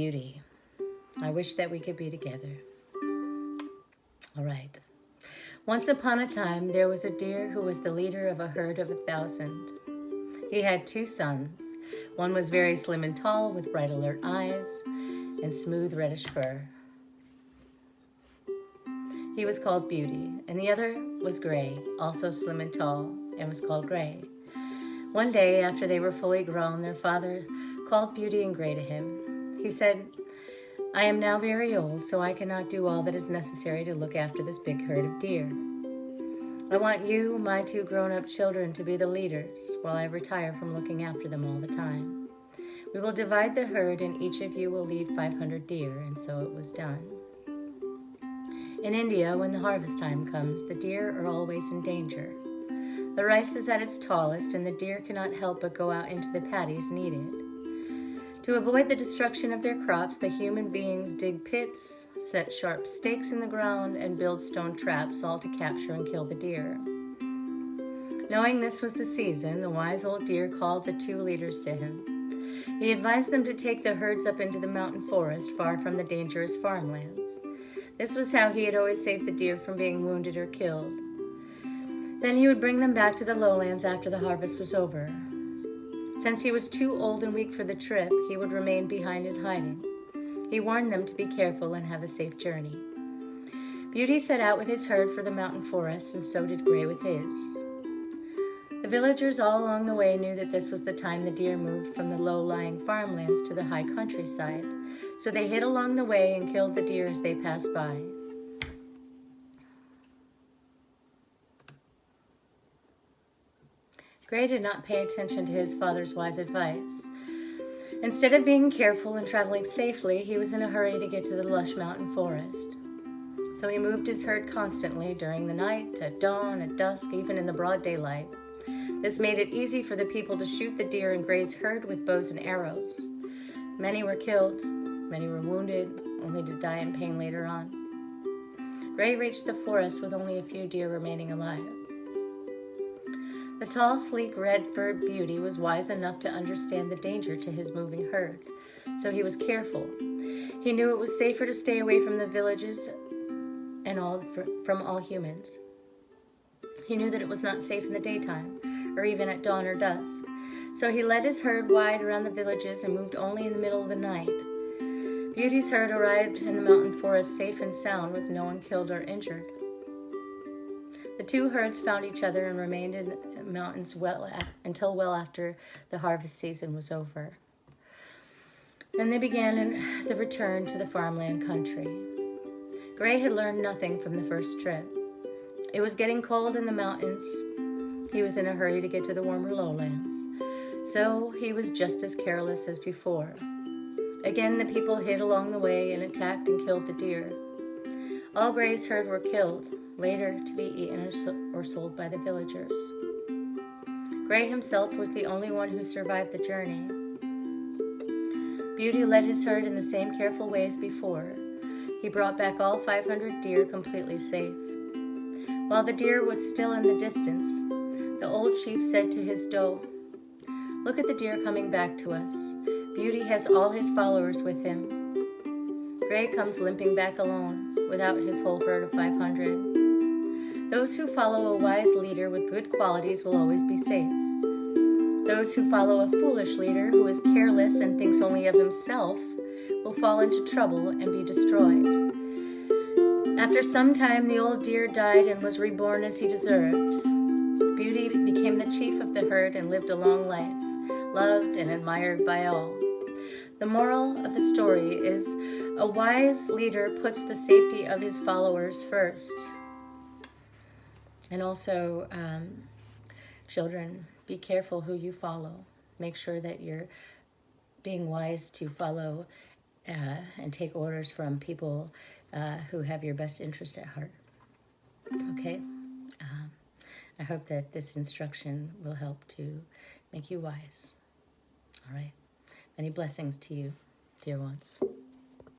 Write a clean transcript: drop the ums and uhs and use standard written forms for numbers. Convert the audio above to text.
Beauty. I wish that we could be together. All right. Once upon a time, there was a deer who was the leader of a herd of 1,000. He had 2 sons. One was very slim and tall, with bright alert eyes and smooth reddish fur. He was called Beauty, and the other was Gray, also slim and tall, and was called Gray. One day, after they were fully grown, their father called Beauty and Gray to him. He said, "I am now very old, so I cannot do all that is necessary to look after this big herd of deer. I want you, my 2 grown-up children, to be the leaders while I retire from looking after them all the time. We will divide the herd, and each of you will lead 500 deer," and so it was done. In India, when the harvest time comes, the deer are always in danger. The rice is at its tallest, and the deer cannot help but go out into the paddies needed. To avoid the destruction of their crops, the human beings dig pits, set sharp stakes in the ground, and build stone traps, all to capture and kill the deer. Knowing this was the season, the wise old deer called the 2 leaders to him. He advised them to take the herds up into the mountain forest, far from the dangerous farmlands. This was how he had always saved the deer from being wounded or killed. Then he would bring them back to the lowlands after the harvest was over. Since he was too old and weak for the trip, he would remain behind in hiding. He warned them to be careful and have a safe journey. Beauty set out with his herd for the mountain forest, and so did Gray with his. The villagers all along the way knew that this was the time the deer moved from the low-lying farmlands to the high countryside, so they hid along the way and killed the deer as they passed by. Gray did not pay attention to his father's wise advice. Instead of being careful and traveling safely, he was in a hurry to get to the lush mountain forest. So he moved his herd constantly during the night, at dawn, at dusk, even in the broad daylight. This made it easy for the people to shoot the deer in Gray's herd with bows and arrows. Many were killed, many were wounded, only to die in pain later on. Gray reached the forest with only a few deer remaining alive. The tall, sleek, red-furred Beauty was wise enough to understand the danger to his moving herd, so he was careful. He knew it was safer to stay away from the villages and from all humans. He knew that it was not safe in the daytime, or even at dawn or dusk, so he led his herd wide around the villages and moved only in the middle of the night. Beauty's herd arrived in the mountain forest safe and sound, with no one killed or injured. The 2 herds found each other and remained in the mountains until well after the harvest season was over. Then they began the return to the farmland country. Gray had learned nothing from the first trip. It was getting cold in the mountains. He was in a hurry to get to the warmer lowlands, so he was just as careless as before. Again, the people hid along the way and attacked and killed the deer. All Gray's herd were killed, later to be eaten or sold by the villagers. Gray himself was the only one who survived the journey. Beauty led his herd in the same careful way as before. He brought back all 500 deer completely safe. While the deer was still in the distance, the old chief said to his doe, "Look at the deer coming back to us. Beauty has all his followers with him. Gray comes limping back alone, without his whole herd of 500. Those who follow a wise leader with good qualities will always be safe. Those who follow a foolish leader who is careless and thinks only of himself will fall into trouble and be destroyed." After some time, the old deer died and was reborn as he deserved. Beauty became the chief of the herd and lived a long life, loved and admired by all. The moral of the story is a wise leader puts the safety of his followers first. And also, children, be careful who you follow. Make sure that you're being wise to follow and take orders from people who have your best interest at heart. Okay? I hope that this instruction will help to make you wise. All right? Many blessings to you, dear ones.